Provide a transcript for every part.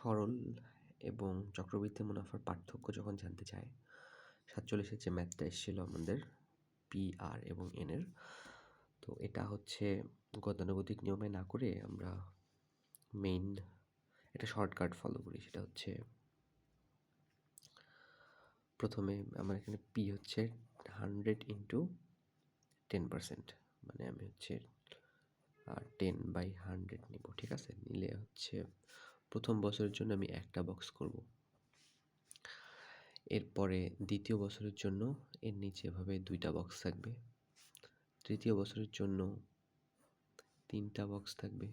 সরল এবং চক্রবৃদ্ধি মুনাফার পার্থক্য যখন জানতে চায়, 47-এর যে ম্যাথটা এসেছিল আমাদের পি আর এবং এনের, তো এটা হচ্ছে গতানুগতিক নিয়মে না করে আমরা মেইন একটা শর্টকাট ফলো করি। সেটা হচ্ছে প্রথমে আমার এখানে পি হচ্ছে 100 ইন্টু 10%, মানে আমি হচ্ছে 10/100 নিব, ঠিক আছে? নিলে হচ্ছে প্রথম বছরের জন্য আমি একটা বক্স করব, এরপরে দ্বিতীয় বছরের জন্য এর নিচে এভাবে 2টা বক্স থাকবে, তৃতীয় বছরের জন্য 3টা বক্স থাকবে,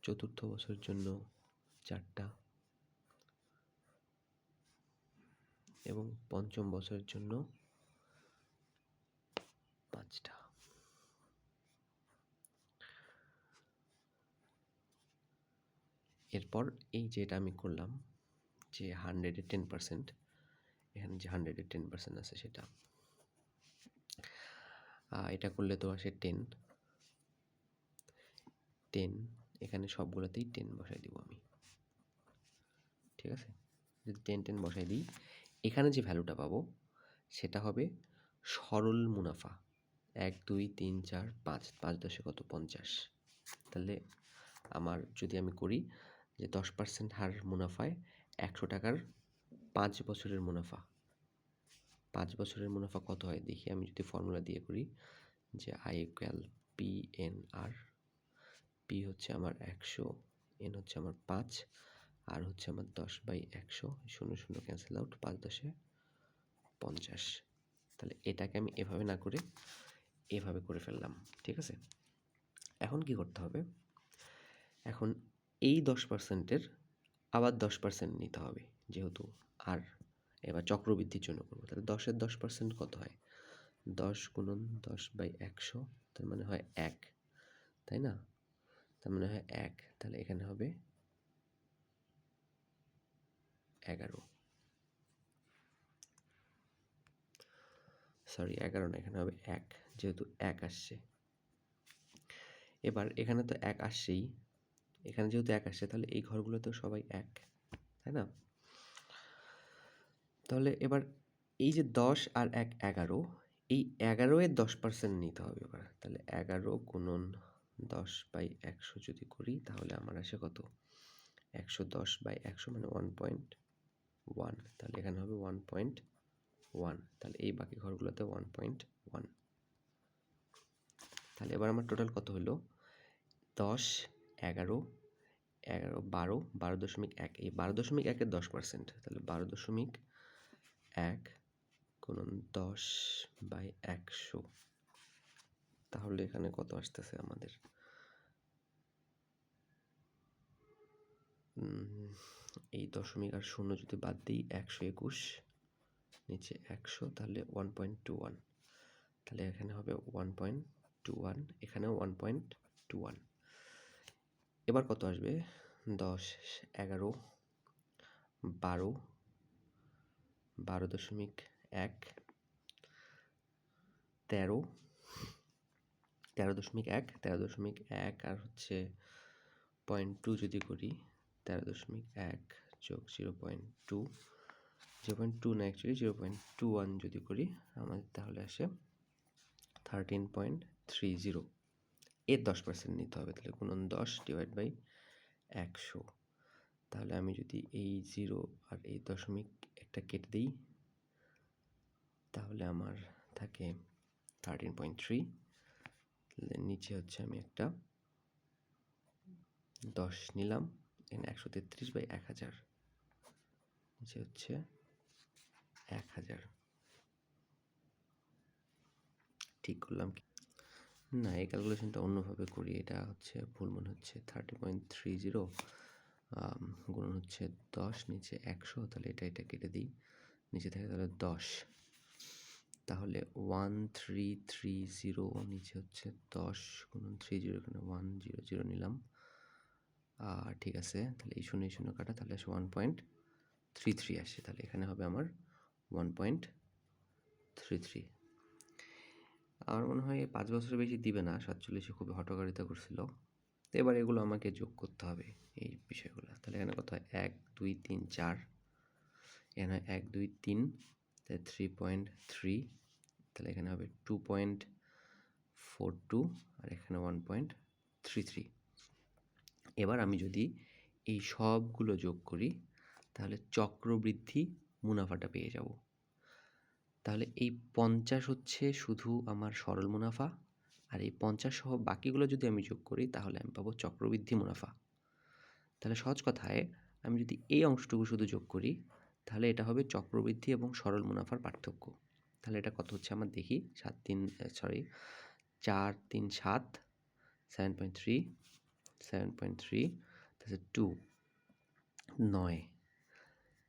চতুর্থ বছরের জন্য 4টা এবং পঞ্চম বছরের জন্য 5টা। এরপর এই যেটা আমি করলাম যে 100-এর 10%, এখানে যে 100-এর 10% আছে সেটা, এটা করলে তো আসে 10, এখানে সবগুলোতেই 10 বসাই দিব আমি, ঠিক আছে? যদি 10 বসাই দিই, এখানে যে ভ্যালুটা পাবো সেটা হবে সরল মুনাফা। 1 2 3 4 5, 5 10 কত? 50। তাহলে আমার যদি আমি করি যে 10% হার মুনাফায় 100 টাকার 5 বছরের মুনাফা, 5 বছরের মুনাফা কত হয় দেখি। আমি যদি ফর্মুলা দিয়ে করি যে I equal P N R, P হচ্ছে আমার 100, এন হচ্ছে আমার 5, আর হচ্ছে আমার 10/100, 0 0 ক্যান্সেল আউট, 5 10 50। তাহলে এটাকে আমি এভাবে না করে এভাবে করে ফেললাম, ঠিক আছে? এখন কি করতে হবে? এখন এই 10%-এর আবার 10% নিতে হবে, যেহেতু আর এবার চক্রবৃদ্ধির জন্য করবো। তাহলে 10-এর 10% কত হয়? 10 গুণন 10/100, তার মানে হয় 1, তাই না? তার মানে হয় 1, তাহলে এখানে হবে 11, সরি 11 না, এখানে হবে 1, যেহেতু 1 আসছে। এবার এখানে তো 1 আসছেই, এখানে যেহেতু 1 আসছে তাহলে এই ঘরগুলোতেও সবাই 1, তাই না? তাহলে এবার এই যে 10 আর 1 11, এই 11-এর 10% নিতে হবে এবার। তাহলে 11 গুণন 10/100 যদি করি তাহলে আমার আসে কত? 110/100 মানে 1.1, তাহলে এখানে হবে 1.1, তাহলে এই বাকি ঘরগুলোতে 1.1। তাহলে এবার আমার টোটাল কত হলো? 10 11 11 12 12.1, এই 12.1-এর 10%, তাহলে 12.1 গুণন 10/100, তাহলে এখানে কত আসতেছে আমাদের? এই দশমিক আর শূন্য যদি বাদ দিই, 121, নিচে 100, তাহলে 1.21, তাহলে এখানে হবে 1.21, এখানেও 1.21। এবার কত আসবে? 10 11 12 12.1 13 13.1 13.1 আর হচ্ছে 0.2 যদি করি, 13.1 যোগ 0.2 0.2 না, অ্যাকচুয়ালি 0.21 যদি করি আমাদের, তাহলে আসে 13.30। এর 10% নিতে হবে, তাহলে গুণন 10/100। তাহলে আমি যদি এই 0 আর এই দশমিক একটা কেটে দিই তাহলে আমার থাকে 13.3, নিচে হচ্ছে আমি একটা 10 নিলাম, এখানে 133/1000, নিচে হচ্ছে 1000। ঠিক করলাম কি না? এই ক্যালকুলেশনটা অন্যভাবে করি, এটা হচ্ছে ভুল মনে হচ্ছে। 30.30 গুণন হচ্ছে 10, নিচে 100, তাহলে এটা কেটে দিই, নিচে থাকে তাহলে 10, তাহলে 1330, নিচে হচ্ছে 10 গুণন 30, এখানে 100 নিলাম, ঠিক আছে। তাহলে এই 0 কাটা, তাহলে আসে 1.33 আসে, তাহলে এখানে হবে আমার 1.33। আমার মনে হয় 5 বছরের বেশি দিবে না, 47 খুবই হঠকারিতা করছিল, তো এবার এগুলো আমাকে যোগ করতে হবে, এই বিষয়গুলো। তাহলে এখানে কত হয়, 1 2 3 4, এখানে হয় 1 2 3, তাহলে 3.3, তাহলে এখানে হবে 2.42, আর এখানে 1.33। এবার আমি যদি এই সবগুলো যোগ করি তাহলে চক্রবৃদ্ধি মুনাফাটা পেয়ে যাব। তাহলে এই 50 হচ্ছে শুধু আমার সরল মুনাফা, আর এই 50 সহ বাকিগুলো যদি আমি যোগ করি তাহলে আমি পাবো চক্রবৃদ্ধি মুনাফা। তাহলে সহজ কথায় আমি যদি এই অংশটুকু শুধু যোগ করি তাহলে এটা হবে চক্রবৃদ্ধি এবং সরল মুনাফার পার্থক্য। তাহলে এটা কত হচ্ছে আমার দেখি, 4 3 7, 7.3, 7.3, তাহলে 2 9,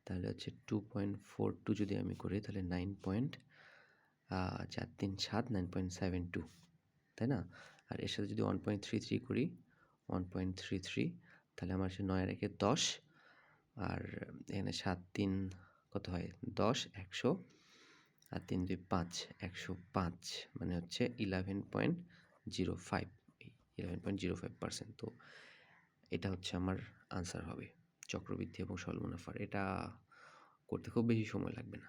তাহলে হচ্ছে 2.42 যদি আমি করি তাহলে 4 3 7, 9.72, তাই না? আর এর সাথে যদি 1.33 করি, 1.33, তাহলে আমার সে 9 রেখে 10, আর এখানে 7 3 কত হয় 10, 100, আর 3 2 5, 105, মানে হচ্ছে 11.05, 11.05%। তো এটা হচ্ছে আমার আনসার হবে চক্রবৃদ্ধি এবং সরল মুনাফার। এটা করতে খুব বেশি সময় লাগবে না।